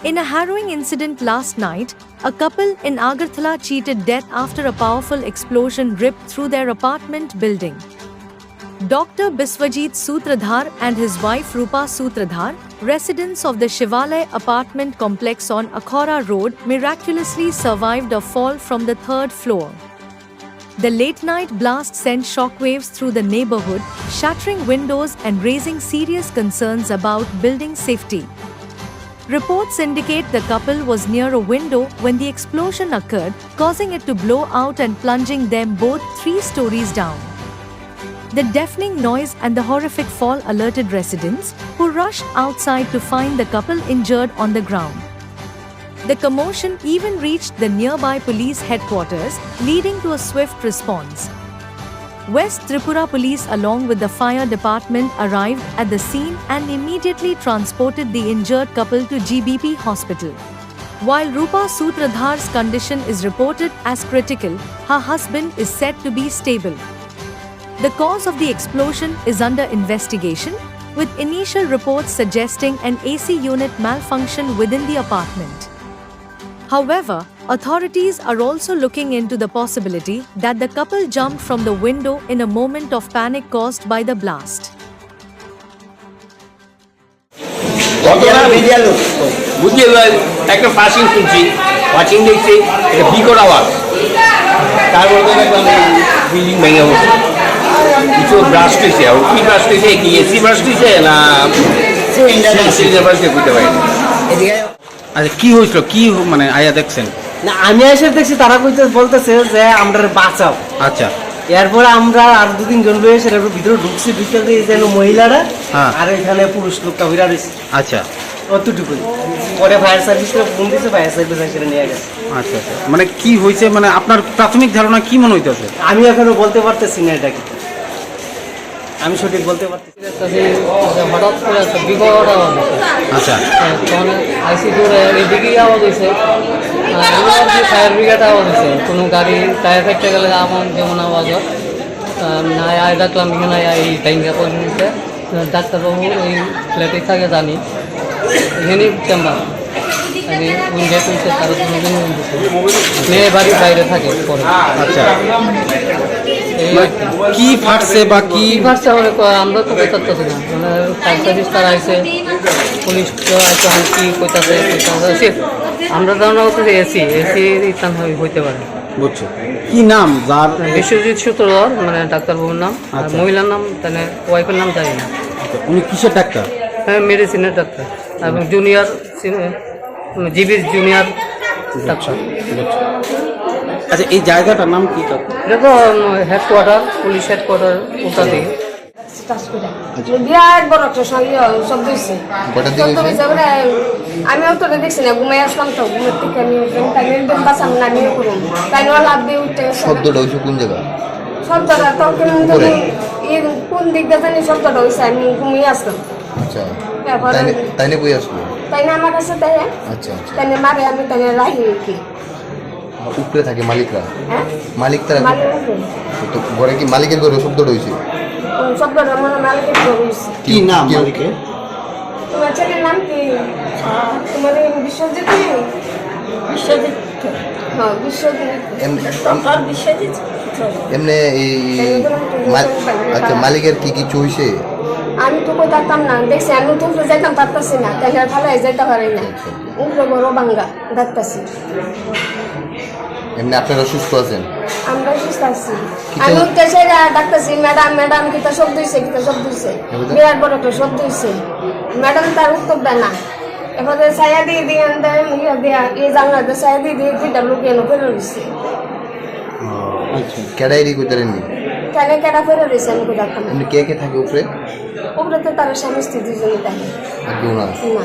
In a harrowing incident last night, a couple in Agartala cheated death after a powerful explosion ripped through their apartment building. Dr. Biswajit Sutradhar and his wife Rupa Sutradhar, residents of the Shivalaya apartment complex on Akhora Road, miraculously survived a fall from the third floor. The late-night blast sent shockwaves through the neighborhood, shattering windows and raising serious concerns about building safety. Reports indicate the couple was near a window when the explosion occurred, causing it to blow out and plunging them both 3 stories down. The deafening noise and the horrific fall alerted residents, who rushed outside to find the couple injured on the ground. The commotion even reached the nearby police headquarters, leading to a swift response. West Tripura Police along with the fire department arrived at the scene and immediately transported the injured couple to GBP Hospital. While Rupa Sutradhar's condition is reported as critical, her husband is said to be stable. The cause of the explosion is under investigation, with initial reports suggesting an AC unit malfunction within the apartment. However, authorities are also looking into the possibility that the couple jumped from the window in a moment of panic caused by the blast. কিছু brush হয়েছে কি brush হয়েছে কি AC brush হয়েছে না cylinder brush বুঝতে পারিনি। আচ্ছা কি হয়েছিল কি মানে আয়া দেখছেন? না আমি এসে দেখছি তারা বলতেছে যে আমরা বাঁচাও। আচ্ছা এরপরে আমরা আর 2-3 জন রয়ে সেটার ভিতরে ঢুকছি ঢুকে যেন মহিলারা আর এখানে পুরুষ লোকটা হইরা রয়েছে। আচ্ছা অতটুকুই পরে ফায়ার সার্ভিসকে ফোন দিয়েছে, ফায়ার সার্ভিস এসে নিয়ে গেছে। আচ্ছা আচ্ছা মানে কি হয়েছে মানে আপনার প্রাথমিক ধারণা কি মনে হইতেছে? আমি এখনো বলতে পারতেছি না এটা কি, আমি সঠিক বলতে পারতেছি না। হঠাৎ করে একটা বিকট আওয়াজ হচ্ছে। আচ্ছা তখন আইসি দূরে এইদিকেই আওয়াজ হয়েছে, ফায়ার ব্রিগেড আওয়াজ হয়েছে। কোনো গাড়ি টায়ার ফেটে গেলে আমার যেমন আওয়াজ হয় না আয় ডাকলাম এখানে এই টাইমটা করে নিতে। ডাক্তারবাবু এই ফ্ল্যাটে থাকে জানি, এখানেই চেম্বার উইন্ডে তুলছে, তারা মেয়ে বাড়ির বাইরে থাকে পরে। আচ্ছা কি ফাটছে বা কি ফাটছে আমরা তো বেতারতেছি না, মানে ফায়ার সার্ভিস তারা আইসে, পুলিশ আছে, কি কইতাছে আমরা ধারণা হচ্ছে এসি ইতান হইতে পারে। বুঝছো কি নাম যার? বিশ্বজিৎ সূত্রধর মানে ডাক্তারবাবুর নাম, আর মহিলার নাম তাহলে ওয়াইফের নাম জানি না। উনি কিসের ডাক্তার? হ্যাঁ মেডিসিনের ডাক্তার এবং জুনিয়র জিবির জুনিয়র ডাক্তার। আচ্ছা এই জায়গাটার নাম কি? এটা তো হেডকোয়ার্টার, পুলিশ হেডকোয়ার্টার ওটা থেকে। বিরাট বড় একটা শব্দ হয়েছে, আমি তো দেখছি না, ঘুমাই আসলাম তো, ঘুমের থেকে আমি বাসাম নামিয়ে করুন তাই লাভ দিয়ে উঠতে। শব্দটা হয়েছে কোন জায়গা? শব্দটা তখন কোন দিক দিয়ে জানি শব্দটা হয়েছে, আমি ঘুমিয়ে আসলাম। আচ্ছা তাই না বই আসলো? তাই না আমার কাছে তাই। আচ্ছা আচ্ছা তাই না মারে আমি তাই রাখি কি উপরে থাকে মালিকরা? হ্যাঁ মালিক তারা তো ঘরে কি মালিকের ঘরে শব্দটা হয়েছে? শব্দটা মনে মালিকের হয়েছে। কি নাম মালিকের? তোমার ছেলের নাম কি? তোমার বিশ্বজিৎ? বিশ্বজিৎ, হ্যাঁ বিশ্বজিৎ। এমনি এই আচ্ছা মালিকের কি কিছু হয়েছে? আমি তো কই থাকতাম না, দেখছি আমি তো উপরে যাইতাম পারতাছি না, তাই ভালো যাইতে পারি না, উপরে বড় বাঙ্গা দেখতেছি। এমনি আপনারা অসুস্থ আছেন? আমরা সুস্থ আছি। আমি উঠতেছে ডাকতেছি, ম্যাডাম ম্যাডাম কিতা শব্দ হয়েছে, কিতা শব্দ হয়েছে, বিরাট বড় একটা শব্দ হয়েছে। ম্যাডাম তার উত্তর দেয় না, এবারে ছায়া দিয়ে দিয়ে দেয়া এই জানলাতে ছায়া দিয়ে দিয়ে দুইটা লোক এলো ফেলে রয়েছে। কেডাই রি কইতারেননি? কেডা ফেলে রয়েছে আমি কই দেখতাম। এমনি কে কে থাকে উপরে? উপরে তো তার স্বামী স্ত্রী দুজনই থাকে। আর কেউ না? না।